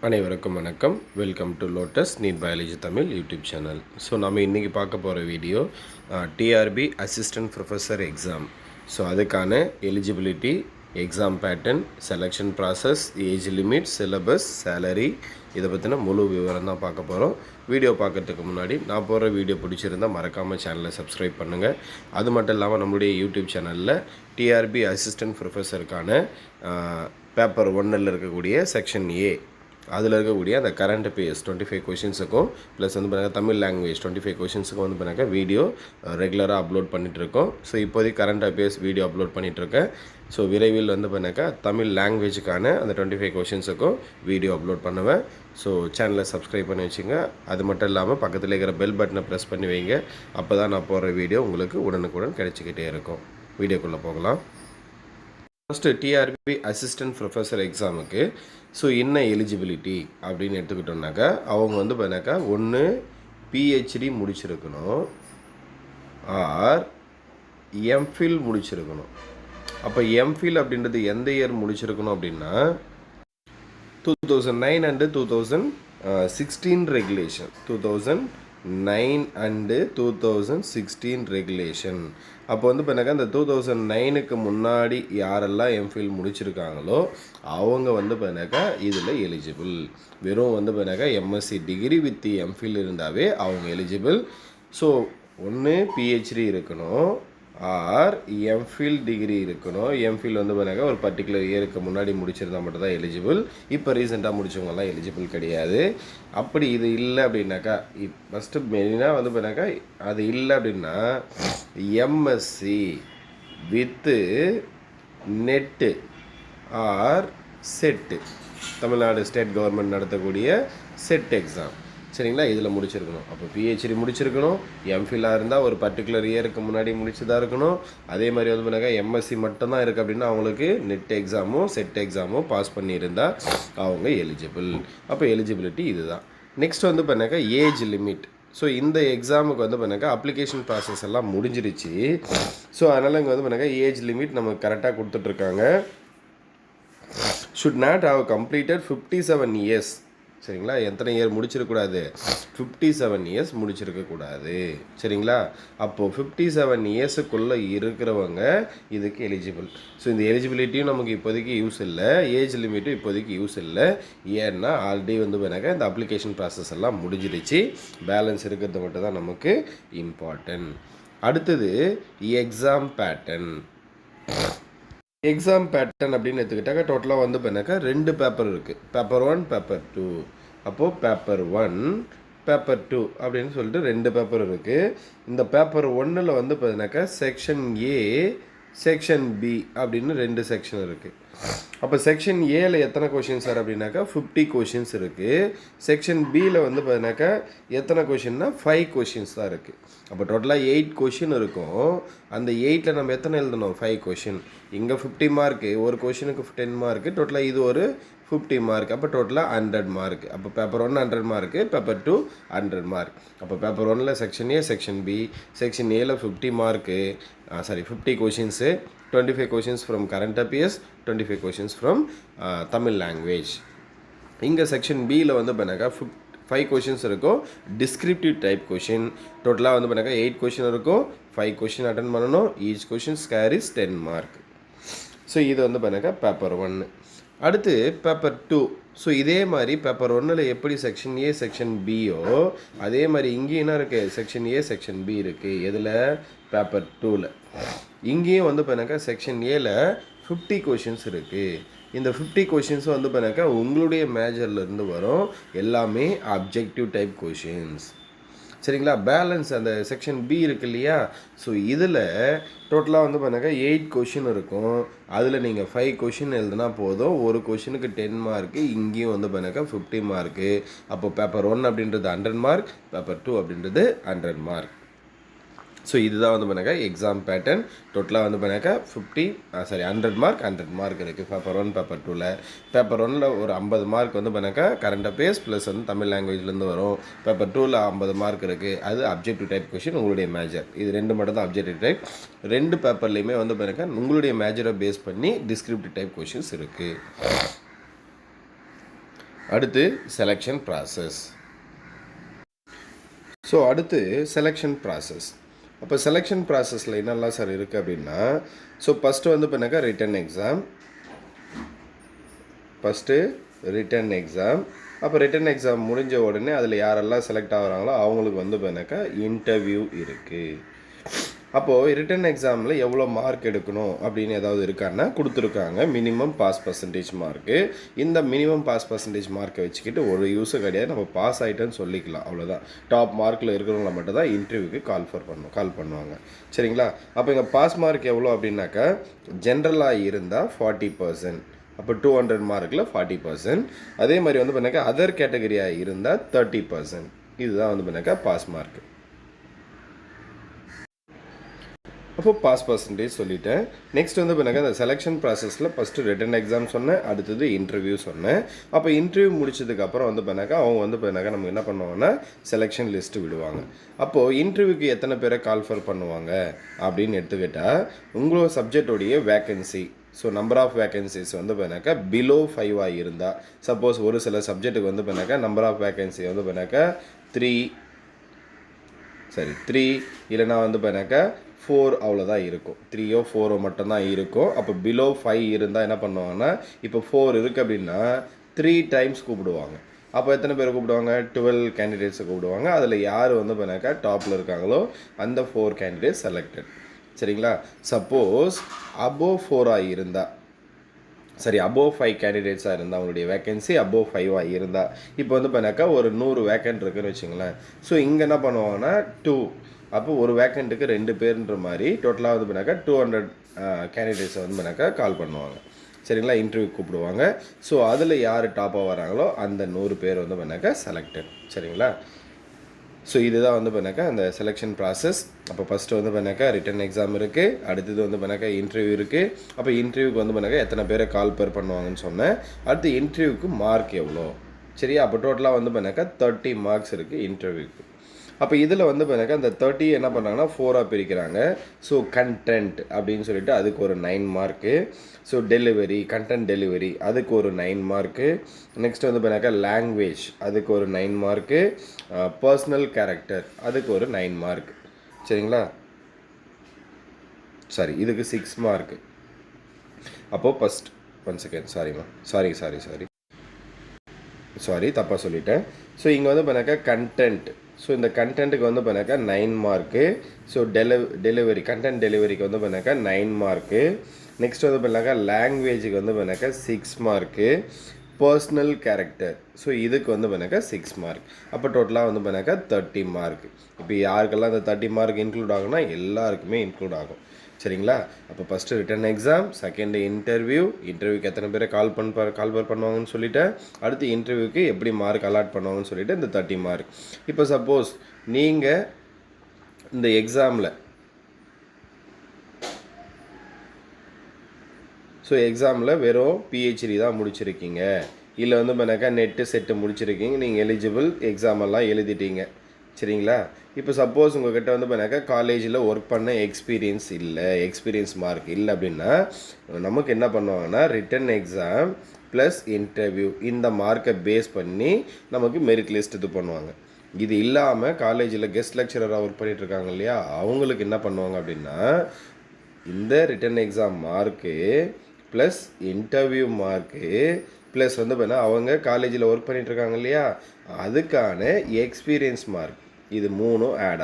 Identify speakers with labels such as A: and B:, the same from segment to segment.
A: அனைவருக்கும் வணக்கம். Welcome to Lotus NEET biology Tamil YouTube channel. So நம்ம இன்றைக்கி பார்க்க போகிற video TRB assistant professor exam. So அதுக்கான eligibility, exam pattern, selection process, age limit, syllabus, salary, இதை பற்றின முழு விவரம் தான் பார்க்க போகிறோம். வீடியோ பார்க்குறதுக்கு முன்னாடி நான் போகிற வீடியோ பிடிச்சிருந்தால் மறக்காமல் சேனலை சப்ஸ்கிரைப் பண்ணுங்கள். அது மட்டும் இல்லாமல் நம்மளுடைய யூடியூப் சேனலில் டிஆர்பி அசிஸ்டன்ட் ப்ரொஃபஸருக்கான பேப்பர் 1ல் இருக்கக்கூடிய செக்ஷன் ஏ, அதில் இருக்கக்கூடிய அந்த கரண்ட் அஃபேர்ஸ் 25 கொஷின்ஸுக்கும் ப்ளஸ் வந்து பார்த்தீங்கன்னா தமிழ் லாங்குவேஜ் 25 கொஷின்ஸுக்கும் வந்து பார்த்தீங்கன்னா வீடியோ ரெகுலராக அப்லோட் பண்ணிகிட்ருக்கோம். ஸோ இப்போதைக்கு கரண்ட் அஃபேர்ஸ் வீடியோ அப்லோட் பண்ணிகிட்ருக்கேன். ஸோ விரைவில் வந்து பண்ணாக்கா தமிழ் லாங்குவேஜுக்கான அந்த 25 கொஷின்ஸுக்கும் வீடியோ அப்லோட் பண்ணுவேன். ஸோ சேனலை சப்ஸ்கிரைப் பண்ணி வச்சுங்க. அது மட்டும் இல்லாமல் பக்கத்தில் இருக்கிற பெல் பட்டனை ப்ரெஸ் பண்ணி வைங்க. அப்போ தான் நான் போடுற வீடியோ உங்களுக்கு உடனுக்குடன் கிடைச்சிக்கிட்டே இருக்கும். வீடியோக்குள்ளே போகலாம். ஃபஸ்ட்டு டிஆர்பி அசிஸ்டன்ட் ப்ரொஃபஸர் எக்ஸாமுக்கு ஸோ என்ன எலிஜிபிலிட்டி அப்படின்னு எடுத்துக்கிட்டோம்னாக்கா அவங்க வந்து பார்த்தாக்கா ஒன்று பிஹெச்டி முடிச்சிருக்கணும் ஆர் எம்ஃபில் முடிச்சிருக்கணும். அப்போ எம்ஃபில் அப்படின்றது எந்த இயர் முடிச்சிருக்கணும் அப்படின்னா 2009 அண்டு 2016 ரெகுலேஷன், 2009 அண்டு 2016 ரெகுலேஷன். அப்போ வந்து பார்த்தாக்கா இந்த 2009க்கு முன்னாடி யாரெல்லாம் எம்ஃபில் முடிச்சிருக்காங்களோ அவங்க வந்து பார்த்தாக்கா இதில் எலிஜிபிள். வெறும் வந்து பார்த்தாக்கா எம்எஸ்சி டிகிரி வித் எம்ஃபில் இருந்தாவே அவங்க எலிஜிபிள். ஸோ ஒன்று பிஹெச்டி இருக்கணும் ஆர் எம்ஃபில் டிகிரி இருக்கணும். எம்ஃபில் வந்து பார்த்தாக்கா ஒரு பர்டிகுலர் இயருக்கு முன்னாடி முடிச்சிருந்தால் மட்டும் தான் எலிஜிபிள். இப்போ ரீசெண்டாக முடித்தவங்கலாம் எலிஜிபிள் கிடையாது. அப்படி இது இல்லை அப்படின்னாக்கா ஃபஸ்ட்டு மெயினாக வந்து பார்த்தாக்கா அது இல்லை அப்படின்னா MSc with net or set, Tamil Nadu state government நடத்தக்கூடிய செட் எக்ஸாம், சரிங்களா, இதில் முடிச்சிருக்கணும். அப்போ பிஹெச்டி முடிச்சிருக்கணும். எம்ஃபில்லாக இருந்தால் ஒரு பர்டிகுலர் இயருக்கு முன்னாடி முடிச்சதாக இருக்கணும். அதே மாதிரி வந்து பண்ணாக்கா எம்எஸ்சி மட்டும்தான் இருக்குது அப்படின்னா அவங்களுக்கு நெட் எக்ஸாமோ செட் எக்ஸாமோ பாஸ் பண்ணியிருந்தால் அவங்க எலிஜிபிள். அப்போ எலிஜிபிலிட்டி இதுதான். நெக்ஸ்ட் வந்து பண்ணாக்கா ஏஜ் லிமிட். ஸோ இந்த எக்ஸாமுக்கு வந்து பண்ணாக்கா அப்ளிகேஷன் ப்ராசஸ் எல்லாம் முடிஞ்சிருச்சு. ஸோ அதனால் இங்கே வந்து பண்ணாக்கா ஏஜ் லிமிட் நமக்கு கரெக்டாக கொடுத்துட்ருக்காங்க. Should not have completed 57 years. சரிங்களா, எத்தனை இயர் முடிச்சிருக்கக்கூடாது? 57 இயர்ஸ் முடிச்சிருக்கக்கூடாது. சரிங்களா, அப்போது 57 இயர்ஸுக்குள்ளே இருக்கிறவங்க இதுக்கு எலிஜிபிள். ஸோ இந்த எலிஜிபிலிட்டியும் நமக்கு இப்போதைக்கு யூஸ் இல்லை, ஏஜ் லிமிட்டும் இப்போதைக்கு யூஸ் இல்லை. ஏன்னா ஆல்ரெடி வந்து வேணாக்கா இந்த அப்ளிகேஷன் ப்ராசஸ் எல்லாம் முடிஞ்சிடுச்சு. பேலன்ஸ் இருக்கிறது மட்டும் தான் நமக்கு இம்பார்ட்டன்ட். அடுத்தது எக்ஸாம் பேட்டர்ன். எக்ஸாம் பேட்டர்ன் அப்படின்னு எடுத்துக்கிட்டாக்கா டோட்டலாக வந்து பண்ணாக்கா 2 பேப்பர் இருக்குது, பேப்பர் 1 பேப்பர் 2. அப்போது பேப்பர் 1 பேப்பர் 2 அப்படின்னு சொல்லிட்டு 2 பேப்பர் இருக்குது. இந்த பேப்பர் 1ல் வந்து பார்த்தீங்கன்னாக்கா செக்ஷன் ஏ செக்ஷன் பி அப்படின்னு 2 செக்ஷன் இருக்குது. அப்போ செக்ஷன் ஏல எத்தனை கொஷின் சார் அப்படின்னாக்கா 50 கொஷின்ஸ் இருக்குது. செக்ஷன் பியில் வந்து பார்த்தீங்கன்னாக்கா எத்தனை கொஷின்னா 5 கொஷின்ஸ் தான் இருக்குது. அப்போ டோட்டலாக 8 கொஷின் இருக்கும். அந்த 8ல் நம்ம எத்தனை எழுதணும்? 5 கொஷின். இங்கே 50 மார்க்கு, ஒரு கொஷினுக்கு 10 மார்க்கு, டோட்டலாக இது ஒரு 50 மார்க். அப்போ டோட்டலாக 100 மார்க். அப்போ பேப்பர் 1 100 மார்க்கு, பேப்பர் 2 100 மார்க். அப்போ பேப்பர் 1ல் section A section B. Section ஏல 50 mark, 50 questions, 25 questions from current affairs, 25 questions from Tamil language. இங்கே செக்ஷன் பியில் வந்து பண்ணாக்கா 5 கொஷின்ஸ் இருக்கும், டிஸ்கிரிப்டிவ் டைப் கொஷின். டோட்டலாக வந்து பண்ணாக்கா 8 கொஷின் இருக்கும், 5 கொஷின் அட்டன் பண்ணணும். Each questions carries 10 mark. So இது வந்து பண்ணாக்கா பேப்பர் 1. அடுத்து பேப்பர் 2. ஸோ இதே மாதிரி பேப்பர் 1ல் எப்படி செக்ஷன் ஏ செக்ஷன் பியோ அதே மாதிரி இங்கேயும் என்ன இருக்குது? செக்ஷன் ஏ செக்ஷன் பி இருக்குது. எதில்? பேப்பர் 2ல். இங்கேயும் வந்து பண்ணாக்கா செக்ஷன் ஏல 50 கொஷின்ஸ் இருக்குது. இந்த 50 கொஷின்ஸும் வந்து பண்ணாக்கா உங்களுடைய மேஜர்லேருந்து வரும். எல்லாமே அப்ஜெக்டிவ் டைப் கொஷின்ஸ். சரிங்களா, பேலன்ஸ் அந்த செக்ஷன் பி இருக்கு இல்லையா? ஸோ இதில் டோட்டலாக வந்து பண்ணாக்கா 8 கொஷின் இருக்கும். அதில் நீங்கள் 5 கொஷின் எழுதுனா போதும். ஒரு கொஷினுக்கு 10 மார்க்கு. இங்கேயும் வந்து பண்ணாக்கா 50 மார்க்கு. அப்போ பேப்பர் 1 அப்படின்றது 100 மார்க், பேப்பர் 2 அப்படின்றது 100 மார்க். ஸோ இதுதான் வந்து பண்ணாக்கா எக்ஸாம் பேட்டர்ன். டோட்டலாக வந்து பண்ணாக்கா 100 மார்க் இருக்குது பேப்பர் 1 பேப்பர் 2ல். பேப்பர் 1ல் ஒரு 50 மார்க் வந்து பண்ணாக்கா கரண்ட் அஃபேர்ஸ் ப்ளஸ் வந்து தமிழ் லாங்குவேஜ்லேருந்து வரும். பேப்பர் 2ல் 50 மார்க் இருக்குது. அது அப்ஜெக்டிவ் டைப் கொஷின், உங்களுடைய மேஜர். இது 2 மட்டும் தான் அப்ஜெக்டிவ் டைப். 2 பேப்பர்லேயுமே வந்து பண்ணாக்கா உங்களுடைய மேஜரை பேஸ் பண்ணி டிஸ்கிரிப்டிவ் டைப் கொஷின்ஸ் இருக்குது. அடுத்து செலெக்ஷன் ப்ராசஸ். ஸோ அடுத்து செலெக்ஷன் ப்ராசஸ். அப்போ செலெக்ஷன் ப்ராசஸில் என்னெல்லாம் சார் இருக்குது அப்படின்னா, ஸோ ஃபஸ்ட்டு வந்து பண்ணாக்கா ரிட்டன் எக்ஸாம். அப்போ ரிட்டன் எக்ஸாம் முடிஞ்ச உடனே அதில் யாரெல்லாம் செலக்ட் ஆகுறாங்களோ அவங்களுக்கு வந்து பண்ணாக்கா இன்டர்வியூ இருக்குது. அப்போது ரிட்டன் எக்ஸாமில் எவ்வளோ மார்க் எடுக்கணும் அப்படின்னு ஏதாவது இருக்கான்னா கொடுத்துருக்காங்க. Minimum pass percentage mark. இந்த மினிமம் பாஸ் பர்சன்டேஜ் மார்க்கை வச்சுக்கிட்டு ஒரு யூஸும் கிடையாது, நம்ம பாஸ் ஆகிட்டோன்னு சொல்லிக்கலாம், அவ்வளோதான். டாப் மார்க்கில் இருக்கிறவங்கள மட்டும் தான் இன்டர்வியூக்கு கால் பண்ணுவாங்க. சரிங்களா? அப்போ இங்கே பாஸ் மார்க் எவ்வளோ அப்படின்னாக்கா, ஜென்ரலாக இருந்தால் 40%. அப்போ 200 மார்க்கில் 40%. அதே மாதிரி வந்து பண்ணாக்கா அதர் கேட்டகரியாக இருந்தால் 30%. இதுதான் வந்து பண்ணாக்கா பாஸ் மார்க். அப்போ பாஸ் பர்சன்டேஜ் சொல்லிட்டேன். நெக்ஸ்ட் வந்து பண்ணாக்கா அந்த செலெக்ஷன் ப்ராசஸில் ஃபஸ்ட்டு ரிட்டன் எக்ஸாம் சொன்னேன், அடுத்தது இன்டர்வியூ சொன்னேன். அப்போ இன்டர்வியூ முடிச்சதுக்கப்புறம் வந்து பண்ணாக்கா அவங்க வந்து பண்ணாக்கா நம்ம என்ன பண்ணுவாங்கன்னா செலெக்ஷன் லிஸ்ட்டு விடுவாங்க. அப்போது இன்டர்வியூக்கு எத்தனை பேரை கால்ஃபர் பண்ணுவாங்க அப்படின்னு எடுத்துக்கிட்டால், உங்களோட சப்ஜெக்டோடைய vacancy, so number of vacancies வந்து பண்ணாக்கா பிலோ 5 இருந்தால், சப்போஸ் ஒரு சில சப்ஜெக்ட்டுக்கு வந்து பண்ணாக்கா நம்பர் ஆஃப் வேக்கன்சி வந்து பண்ணாக்கா 3 இல்லைனா வந்து பண்ணாக்கா 4 அவ்வளோதான் இருக்கும். 3 or 4 மட்டும்தான் இருக்கும். அப்போ பிலோ 5 இருந்தால் என்ன பண்ணுவாங்கன்னா, இப்போ 4 இருக்குது அப்படின்னா 3 டைம்ஸ் கூப்பிடுவாங்க. அப்போ எத்தனை பேர் கூப்பிடுவாங்க? 12 கேண்டிடேட்ஸை கூப்பிடுவாங்க. அதில் யார் வந்து பண்ணாக்கா டாப்பில் இருக்காங்களோ அந்த 4 கேண்டிடேட்ஸ் செலக்டட். சரிங்களா? சப்போஸ் அபோவ் 4 இருந்தால், அபோவ் 5 கேண்டிடேட்ஸாக இருந்தால், அவங்களுடைய வேக்கன்சி அபோவ் 5 இருந்தால், இப்போ வந்து பண்ணாக்கா ஒரு 100 வேக்கன்ட் இருக்குன்னு வச்சுங்களேன். ஸோ இங்கே என்ன பண்ணுவாங்கன்னா 2, அப்போ ஒரு வேக்கண்ட்டுக்கு 2 பேருன்ற மாதிரி டோட்டலாக வந்து பண்ணாக்கா 200 கேண்டிடேட்ஸை வந்து பண்ணாக்கா கால் பண்ணுவாங்க. சரிங்களா? இன்டர்வியூ கூப்பிடுவாங்க. ஸோ அதில் யார் டாப்பாக வராங்களோ அந்த 100 பேர் வந்து பண்ணாக்கா செலக்டட். சரிங்களா? ஸோ இதுதான் வந்து பண்ணாக்கா அந்த செலெக்ஷன் ப்ராசஸ். அப்போ ஃபஸ்ட்டு வந்து பண்ணாக்கா ரிட்டன் எக்ஸாம் இருக்குது, அடுத்தது வந்து பண்ணாக்கா இன்டர்வியூ இருக்குது. அப்போ இன்டர்வியூக்கு வந்து பண்ணாக்கா எத்தனை பேரை கால் பண்ணுவாங்கன்னு சொன்னேன். அடுத்து இன்டர்வியூக்கு மார்க் எவ்வளோ? சரியா? அப்போ டோட்டலாக வந்து பண்ணாக்கா 30 மார்க்ஸ் இருக்குது இன்டர்வியூக்கு. அப்போ இதில் வந்து பார்த்தீங்கன்னா அந்த 30 என்ன பண்ணுறாங்கன்னா 4 பிரிக்கிறாங்க. ஸோ கண்டென்ட் அப்படின்னு சொல்லிட்டு அதுக்கு ஒரு 9 மார்க்கு. ஸோ கண்டென்ட் டெலிவரி அதுக்கு ஒரு 9 மார்க்கு. நெக்ஸ்ட் வந்து பார்த்தீங்கன்னா லாங்குவேஜ் அதுக்கு ஒரு 9 மார்க்கு. பர்சனல் கேரக்டர் அதுக்கு ஒரு 9 மார்க். சரிங்களா? இதுக்கு 6 மார்க்கு. அப்போது ஃபஸ்ட் 1 செகண்ட் சாரி தப்பாக சொல்லிட்டேன். ஸோ இங்கே வந்து பண்ணாக்கா கண்டென்ட், ஸோ இந்த கண்டென்ட்டுக்கு வந்து பண்ணாக்கா 9 மார்க்கு. ஸோ கண்டென்ட் டெலிவரிக்கு வந்து பண்ணாக்கா 9 மார்க்கு. நெக்ஸ்ட் வந்து பண்ணாக்கா லாங்குவேஜுக்கு வந்து பண்ணாக்கா 6 மார்க்கு. பர்சனல் கேரக்டர், ஸோ இதுக்கு வந்து பண்ணாக்கா 6 மார்க். அப்போ டோட்டலாக வந்து பண்ணாக்கா 30 மார்க். இப்போ யாருக்கெல்லாம் இந்த 30 மார்க் இன்க்ளூட் ஆகும்னா எல்லாருக்குமே இன்க்ளூட் ஆகும். சரிங்களா? அப்போ ஃபஸ்ட்டு ரிட்டன் எக்ஸாம், செகண்டு இன்டர்வியூக்கு எத்தனை பேரை கால் பண்ணுவாங்கன்னு சொல்லிவிட்டேன். அடுத்து இன்டர்வியூக்கு எப்படி மார்க் அலாட் பண்ணுவாங்கன்னு சொல்லிவிட்டு இந்த 30 மார்க். இப்போ சப்போஸ் நீங்கள் இந்த எக்ஸாமில் வெறும் பிஹெச்டி தான் முடிச்சிருக்கீங்க, இல்லை வந்து பண்ணாக்கா நெட்டு செட்டு முடிச்சிருக்கீங்க, நீங்கள் எலிஜிபிள் எக்ஸாமெல்லாம் எழுதிட்டீங்க. சரிங்களா? இப்போ சப்போஸ் உங்கள்கிட்ட வந்து பண்ணாக்கா காலேஜில் ஒர்க் பண்ண எக்ஸ்பீரியன்ஸ் மார்க் இல்லை அப்படின்னா நமக்கு என்ன பண்ணுவாங்கன்னா ரிட்டன் எக்ஸாம் ப்ளஸ் இன்டர்வியூ இந்த மார்க்கை பேஸ் பண்ணி நமக்கு மெரிட் லிஸ்ட் இது பண்ணுவாங்க. இது இல்லாமல் காலேஜில் கெஸ்ட் லெக்சரராக ஒர்க் பண்ணிகிட்ருக்காங்க இல்லையா, அவங்களுக்கு என்ன பண்ணுவாங்க அப்படின்னா இந்த written exam mark plus interview mark plus வந்து பார்த்தா அவங்க காலேஜில் ஒர்க் பண்ணிகிட்ருக்காங்க இல்லையா அதுக்கான எக்ஸ்பீரியன்ஸ் மார்க், இது 3ம் ஆட்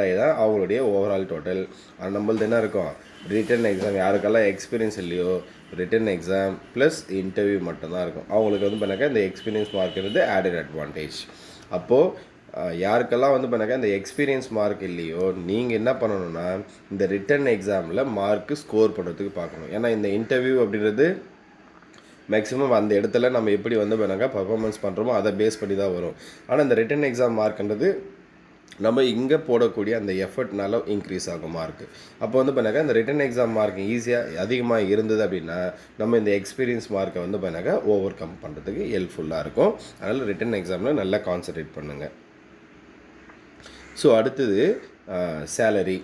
A: ஆகி தான் அவங்களுடைய ஓவரால் டோட்டல். நம்மளது என்ன இருக்கும்? ரிட்டன் எக்ஸாம் யாருக்கெல்லாம் எக்ஸ்பீரியன்ஸ் இல்லையோ ரிட்டன் எக்ஸாம் ப்ளஸ் இன்டர்வியூ மட்டும்தான் இருக்கும். அவங்களுக்கு வந்து பண்ணாக்கா இந்த எக்ஸ்பீரியன்ஸ் மார்க்கிறது ஆடட் அட்வான்டேஜ். அப்போது யாருக்கெல்லாம் வந்து பண்ணாக்கா இந்த எக்ஸ்பீரியன்ஸ் மார்க் இல்லையோ நீங்கள் என்ன பண்ணணும்னா இந்த ரிட்டன் எக்ஸாமில் மார்க்கு ஸ்கோர் பண்ணுறதுக்கு பார்க்கணும். ஏன்னா இந்த இன்டர்வியூ அப்படின்றது மேக்ஸிமம் அந்த இடத்துல நம்ம எப்படி வந்து பண்ணாக்கா பர்ஃபார்மன்ஸ் பண்ணுறோமோ அதை பேஸ் பண்ணி தான் வரும். ஆனால் இந்த ரிட்டன் எக்ஸாம் மார்க்ன்றது நம்ம இங்கே போடக்கூடிய அந்த எஃபர்ட்னால இன்க்ரீஸ் ஆகும் மார்க்கு. அப்போ வந்து பண்ணாக்கா இந்த ரிட்டன் எக்ஸாம் மார்க் ஈஸியாக அதிகமாக இருந்தது அப்படின்னா நம்ம இந்த எக்ஸ்பீரியன்ஸ் மார்க்கை வந்து பண்ணாக்கா ஓவர் கம் பண்ணுறதுக்கு ஹெல்ப்ஃபுல்லாக இருக்கும். அதனால் ரிட்டன் எக்ஸாமில் நல்லா கான்சன்ட்ரேட் பண்ணுங்கள். ஸோ அடுத்தது சேலரி.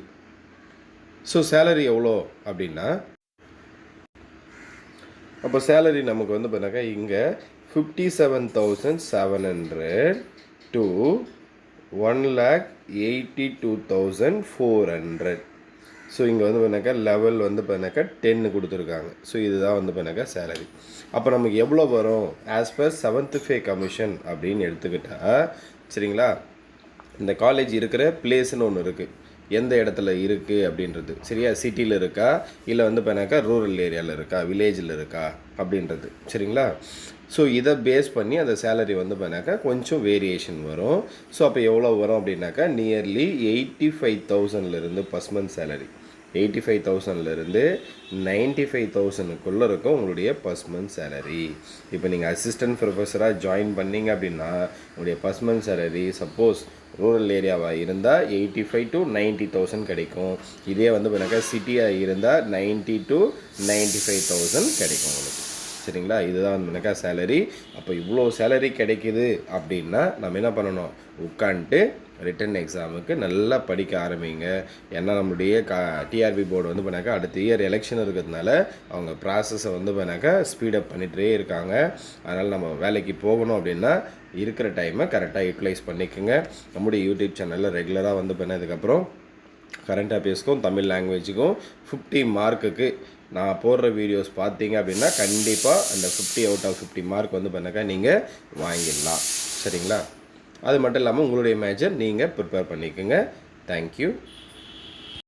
A: ஸோ சேலரி எவ்வளோ அப்படின்னா அப்போ சேலரி நமக்கு வந்து பண்ணாக்கா இங்கே 57,700 to 1,82,400. ஸோ இங்கே வந்து பண்ணாக்கா லெவல் வந்து பண்ணாக்கா 10 கொடுத்துருக்காங்க. ஸோ இதுதான் வந்து பண்ணாக்கா சேலரி. அப்போ நமக்கு எவ்வளோ வரும் as per 7th pay commission அப்படின்னு எடுத்துக்கிட்டா சரிங்களா, இந்த காலேஜ் இருக்கிற பிளேஸ்னு ஒன்று இருக்குது, எந்த இடத்துல இருக்குது அப்படின்றது சரியா, சிட்டியில் இருக்கா இல்லை வந்து பண்ணாக்கா ரூரல் ஏரியாவில் இருக்கா, வில்லேஜில் இருக்கா அப்படின்றது சரிங்களா. ஸோ இதை பேஸ் பண்ணி அந்த சேலரி வந்து பண்ணாக்கா கொஞ்சம் வேரியேஷன் வரும். ஸோ அப்போ எவ்வளோ வரும் அப்படின்னாக்கா நியர்லி 85,000லேருந்து ஃபர்ஸ்ட் மந்த் சேலரி 85,000லேருந்து 95,000க்குள்ளே இருக்கும் உங்களுடைய ஃபர்ஸ்ட் மந்த் சேலரி. இப்போ நீங்கள் அசிஸ்டன்ட் ப்ரொஃபஸராக ஜாயின் பண்ணிங்க அப்படின்னா உங்களுடைய first month salary suppose rural ஏரியாவாக இருந்தால் 85 to 90,000 கிடைக்கும். இதே வந்து பண்ணாக்கா சிட்டியாக இருந்தால் 90 to 95,000 கிடைக்கும் உங்களுக்கு சரிங்களா. இதுதான் வந்து சேலரி. அப்போ இவ்வளோ சேலரி கிடைக்கிது அப்படின்னா நம்ம என்ன பண்ணணும், உட்காந்துட்டு ரிட்டன் எக்ஸாமுக்கு நல்லா படிக்க ஆரம்பிங்க. ஏன்னா நம்மளுடைய டிஆர்பி போர்டு வந்து பண்ணாக்கா அடுத்த இயர் எலெக்ஷன் இருக்கிறதுனால அவங்க ப்ராசஸை வந்து பண்ணாக்கா ஸ்பீடப் பண்ணிகிட்டே இருக்காங்க. அதனால் நம்ம வேலைக்கு போகணும் அப்படின்னா இருக்கிற டைமை கரெக்டாக யூட்டிலைஸ் பண்ணிக்கோங்க. நம்முடைய யூடியூப் சேனலில் ரெகுலராக வந்து பண்ணதுக்கப்புறம் கரண்ட் அஃபேர்ஸ்க்கும் தமிழ் லாங்குவேஜுக்கும் 50 மார்க்குக்கு நான் போடுற வீடியோஸ் பார்த்தீங்க அப்படின்னா கண்டிப்பாக அந்த 50 out of 50 மார்க் வந்து பண்ணாக்கா நீங்கள் வாங்கிடலாம் சரிங்களா. அது மட்டும் இல்லாமல் உங்களுடைய மேஜர் நீங்கள் ப்ரிப்பேர் பண்ணிக்கோங்க. தேங்க்யூ.